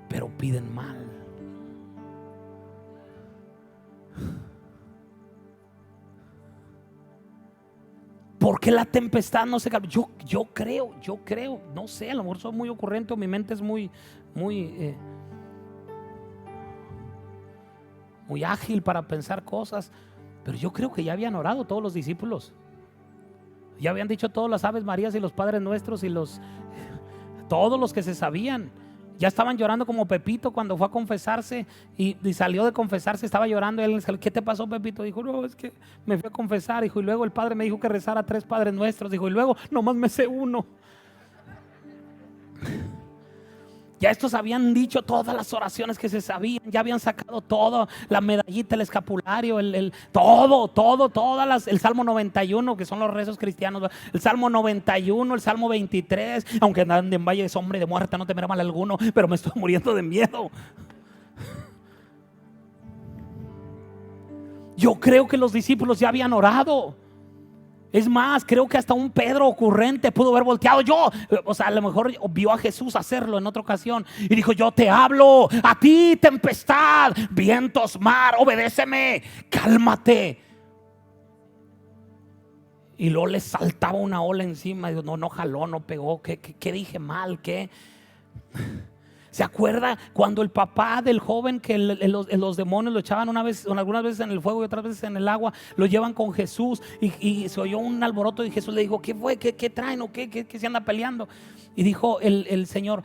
pero piden mal. ¿Por qué la tempestad no se calma? Yo creo, no sé, a lo mejor soy muy ocurrente o mi mente es muy ágil para pensar cosas, pero yo creo que ya habían orado todos los discípulos. Ya habían dicho todas las Aves Marías y los Padres Nuestros y todos los que se sabían. Ya estaban llorando como Pepito cuando fue a confesarse y salió de confesarse, estaba llorando. Él, ¿qué te pasó, Pepito? Dijo, no, es que me fui a confesar, hijo, y luego el padre me dijo que rezara 3 Padres Nuestros, dijo, y luego nomás me sé uno. Ya estos habían dicho todas las oraciones que se sabían, ya habían sacado todo, la medallita, el escapulario, el Salmo 91, que son los rezos cristianos, el Salmo 91, el Salmo 23, aunque anden en valle de sombra y de muerte, no temerá mal alguno, pero me estoy muriendo de miedo. Yo creo que los discípulos ya habían orado. Es más, creo que hasta un Pedro ocurrente pudo haber volteado. A lo mejor vio a Jesús hacerlo en otra ocasión y dijo, yo te hablo a ti, tempestad, vientos, mar, obedéceme, cálmate. Y luego le saltaba una ola encima y dijo, no jaló, no pegó, ¿qué dije mal? ¿Qué? ¿Se acuerda cuando el papá del joven que los demonios lo echaban algunas veces en el fuego y otras veces en el agua, lo llevan con Jesús y se oyó un alboroto y Jesús le dijo, ¿qué fue? ¿Qué traen? ¿O qué se anda peleando? Y dijo el Señor,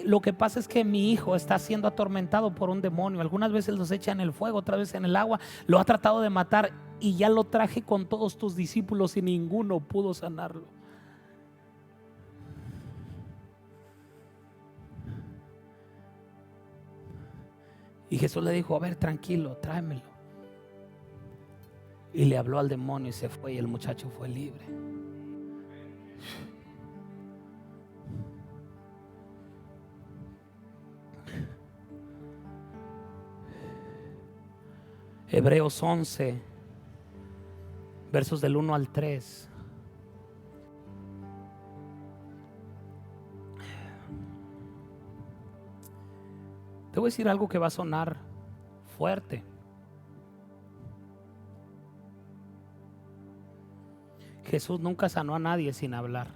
lo que pasa es que mi hijo está siendo atormentado por un demonio. Algunas veces los echa en el fuego, otras veces en el agua. Lo ha tratado de matar y ya lo traje con todos tus discípulos y ninguno pudo sanarlo. Y Jesús le dijo, a ver, tranquilo, tráemelo. Y le habló al demonio y se fue y el muchacho fue libre. Hebreos 11, versos del 1 al 3. Te voy a decir algo que va a sonar fuerte. Jesús nunca sanó a nadie sin hablar.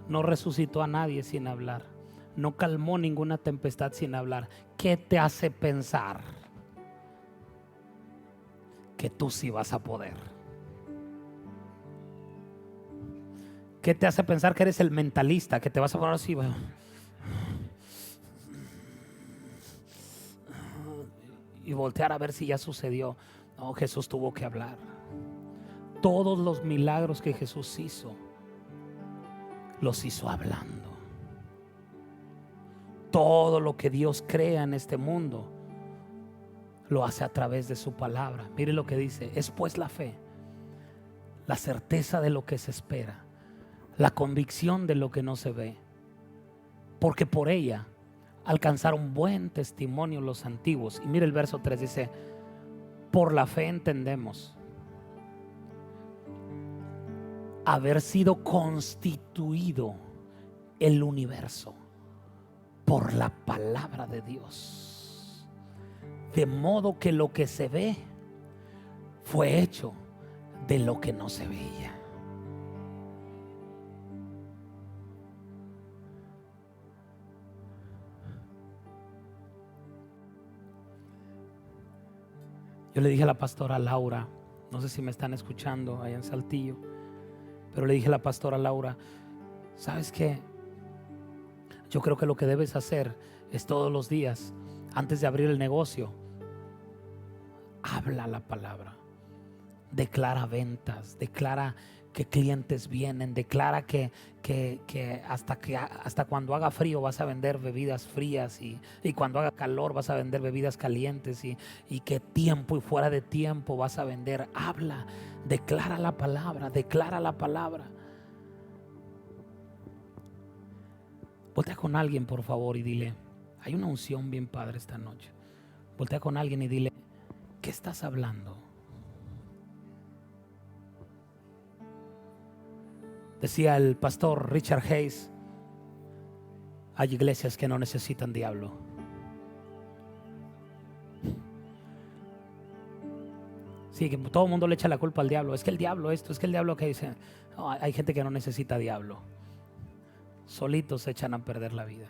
No resucitó a nadie sin hablar. No calmó ninguna tempestad sin hablar. ¿Qué te hace pensar que tú sí vas a poder? ¿Qué te hace pensar que eres el mentalista, que te vas a poner así? Y voltear a ver si ya sucedió. No, Jesús tuvo que hablar. Todos los milagros que Jesús hizo, los hizo hablando. Todo lo que Dios crea en este mundo, lo hace a través de su palabra. Mire lo que dice: es pues la fe, la certeza de lo que se espera, la convicción de lo que no se ve, porque por ella alcanzaron buen testimonio los antiguos. Y mire el verso 3, dice: por la fe entendemos haber sido constituido el universo por la palabra de Dios, de modo que lo que se ve fue hecho de lo que no se veía. Yo le dije a la pastora Laura, no sé si me están escuchando allá en Saltillo, pero le dije a la pastora Laura: ¿sabes qué? Yo creo que lo que debes hacer es todos los días, antes de abrir el negocio, habla la palabra, declara ventas, declara que clientes vienen, declara que hasta cuando haga frío vas a vender bebidas frías y cuando haga calor vas a vender bebidas calientes y que tiempo y fuera de tiempo vas a vender. Habla, declara la palabra, declara la palabra. Voltea con alguien, por favor, y dile: hay una unción bien padre esta noche. Voltea con alguien y dile: ¿qué estás hablando? Decía el pastor Richard Hayes: hay iglesias que no necesitan diablo, Sí, que todo el mundo le echa la culpa al diablo. Es que el diablo esto, es que el diablo que dice. No, hay gente que no necesita diablo. Solitos se echan a perder la vida.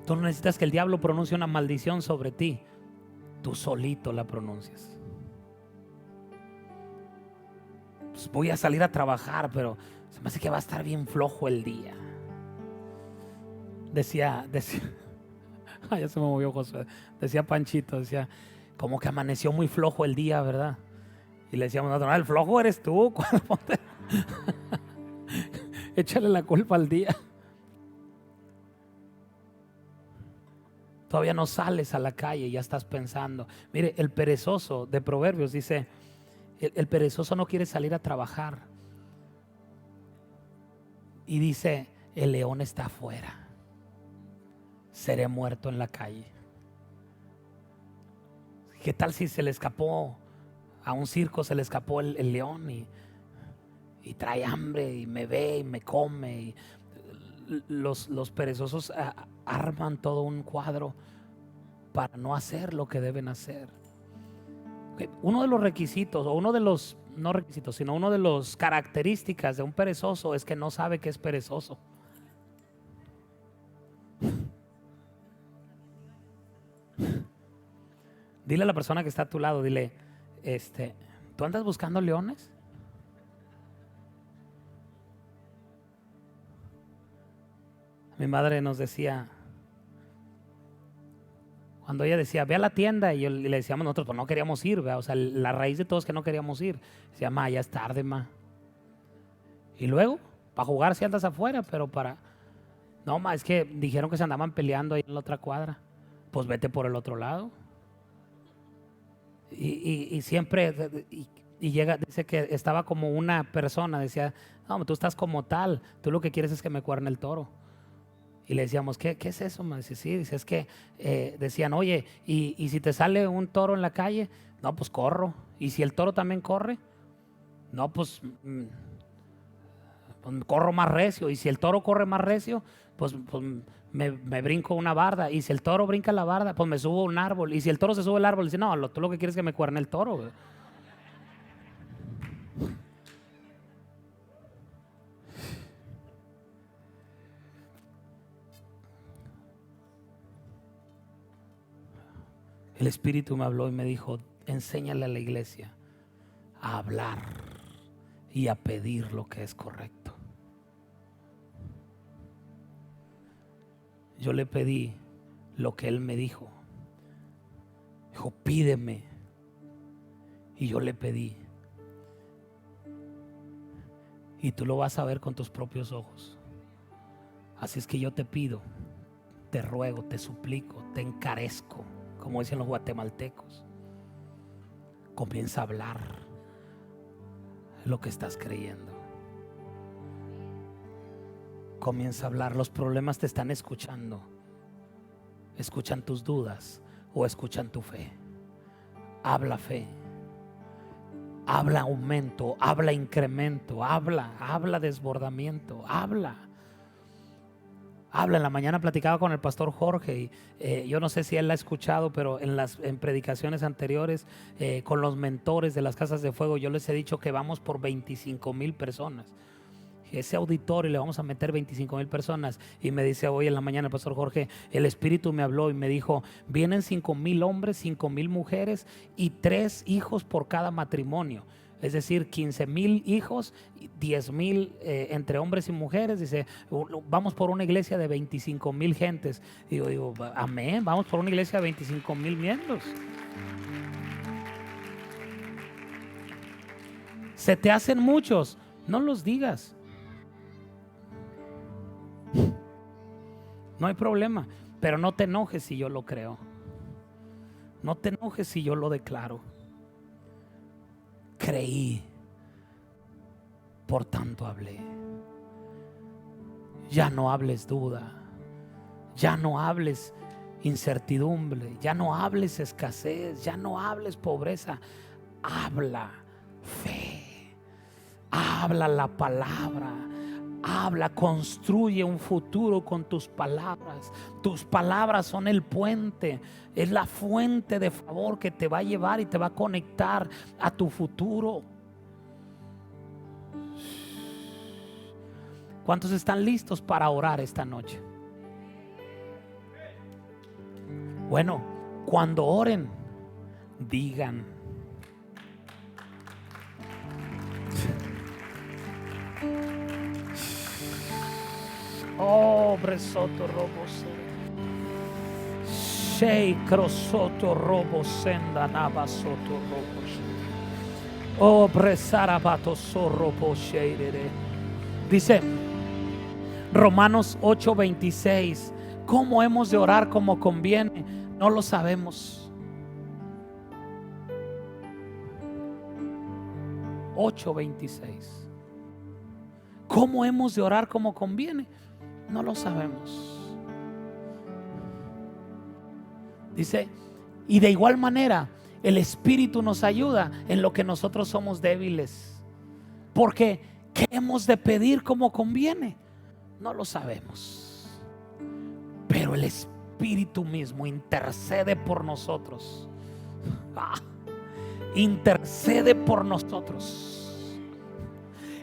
Tú no necesitas que el diablo pronuncie una maldición sobre ti. Tú solito la pronuncias. Pues voy a salir a trabajar, pero se me hace que va a estar bien flojo el día. Decía, ya se me movió Josué. Decía Panchito, decía, como que amaneció muy flojo el día, ¿verdad? Y le decíamos, no, el flojo eres tú. Échale la culpa al día. Todavía no sales a la calle y ya estás pensando. Mire, el perezoso de Proverbios dice, el perezoso no quiere salir a trabajar. Y dice, el león está afuera. Seré muerto en la calle. ¿Qué tal si se le escapó a un circo, se le escapó el león y trae hambre y me ve y me come? Y los perezosos arman todo un cuadro para no hacer lo que deben hacer. Uno de los requisitos, o uno de los, no requisitos, sino uno de los características de un perezoso es que no sabe que es perezoso. Dile a la persona que está a tu lado, dile, ¿tú andas buscando leones? Mi madre nos decía, cuando ella decía, ve a la tienda, y le decíamos nosotros, pues no queríamos ir, ¿verdad? O sea, la raíz de todo es que no queríamos ir. Decía, ma, ya es tarde, ma. Y luego, para jugar si andas afuera, pero no, ma, es que dijeron que se andaban peleando ahí en la otra cuadra. Pues vete por el otro lado. Y siempre, y llega, dice que estaba como una persona, decía, no, tú estás como tal, tú lo que quieres es que me cuerne el toro. Y le decíamos, ¿qué es eso? Me dice, sí, dice, es que decían, oye, y si te sale un toro en la calle, no, pues corro. Y si el toro también corre, no, pues corro más recio. Y si el toro corre más recio, pues me brinco una barda. Y si el toro brinca la barda, pues me subo a un árbol. Y si el toro se sube al árbol, dice, no, tú lo que quieres es que me cuerne el toro, güey. El Espíritu me habló y me dijo, enséñale a la iglesia a hablar y a pedir lo que es correcto. Yo le pedí lo que él me dijo. Dijo, pídeme. Y yo le pedí. Y tú lo vas a ver con tus propios ojos. Así es que yo te pido, te ruego, te suplico, te encarezco, como dicen los guatemaltecos. Comienza a hablar lo que estás creyendo. Comienza a hablar. Los problemas te están escuchando. Escuchan tus dudas o escuchan tu fe. Habla fe. Habla aumento, habla incremento, habla desbordamiento, habla. En la mañana platicaba con el pastor Jorge y yo no sé si él la ha escuchado, pero en predicaciones anteriores con los mentores de las casas de fuego yo les he dicho que vamos por 25,000 personas. Ese auditorio le vamos a meter 25,000 personas. Y me dice hoy en la mañana el pastor Jorge, el Espíritu me habló y me dijo, vienen 5,000 hombres, 5,000 mujeres y 3 hijos por cada matrimonio. Es decir, 15,000 hijos, 10,000 entre hombres y mujeres. Dice, vamos por una iglesia de 25,000 gentes. Y yo digo, amén, vamos por una iglesia de 25,000 miembros. Se te hacen muchos, no los digas. No hay problema, pero no te enojes si yo lo creo. No te enojes si yo lo declaro. Creí, por tanto hablé. Ya no hables duda, ya no hables incertidumbre, ya no hables escasez, ya no hables pobreza. Habla fe, habla la palabra, Habla, construye un futuro con tus palabras. Tus palabras son el puente, es la fuente de favor que te va a llevar y te va a conectar a tu futuro. ¿Cuántos están listos para orar esta noche? Bueno, cuando oren, digan: oh, bresoto robo shei crosoto robo senda nava soto robo. Oh, bresarabato sorrobo sheirere. Dice Romanos 8:26. ¿Cómo hemos de orar como conviene? No lo sabemos. 8:26. ¿Cómo hemos de orar como conviene? No lo sabemos. Dice, y de igual manera el Espíritu nos ayuda en lo que nosotros somos débiles. Porque ¿qué hemos de pedir como conviene? No lo sabemos. Pero el Espíritu mismo intercede por nosotros. Intercede por nosotros.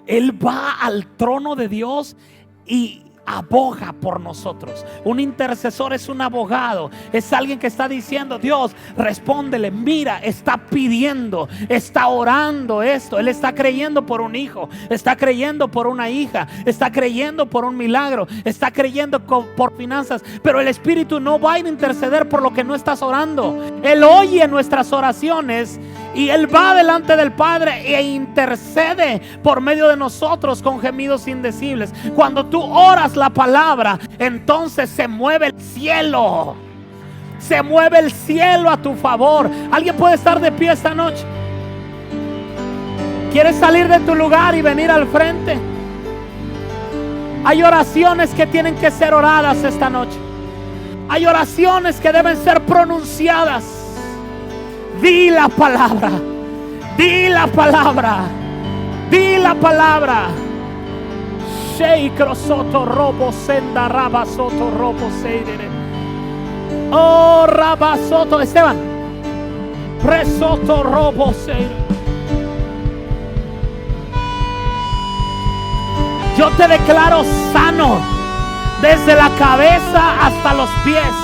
Él va al trono de Dios y aboga por nosotros. Un intercesor es un abogado, es alguien que está diciendo: Dios, respóndele, mira, está pidiendo, está orando esto, él está creyendo por un hijo, está creyendo por una hija, está creyendo por un milagro, está creyendo por finanzas, pero el Espíritu no va a interceder por lo que no estás orando. Él oye nuestras oraciones y Él va delante del Padre e intercede por medio de nosotros con gemidos indecibles. Cuando tú oras la palabra, entonces se mueve el cielo. Se mueve el cielo a tu favor. ¿Alguien puede estar de pie esta noche? ¿Quieres salir de tu lugar y venir al frente? Hay oraciones que tienen que ser oradas esta noche. Hay oraciones que deben ser pronunciadas. Di la palabra. Di la palabra. Di la palabra. Shei crosoto robo senda rabasoto robo seidere. Oh, rabasoto. Esteban. Presoto robo seidere. Yo te declaro sano desde la cabeza hasta los pies.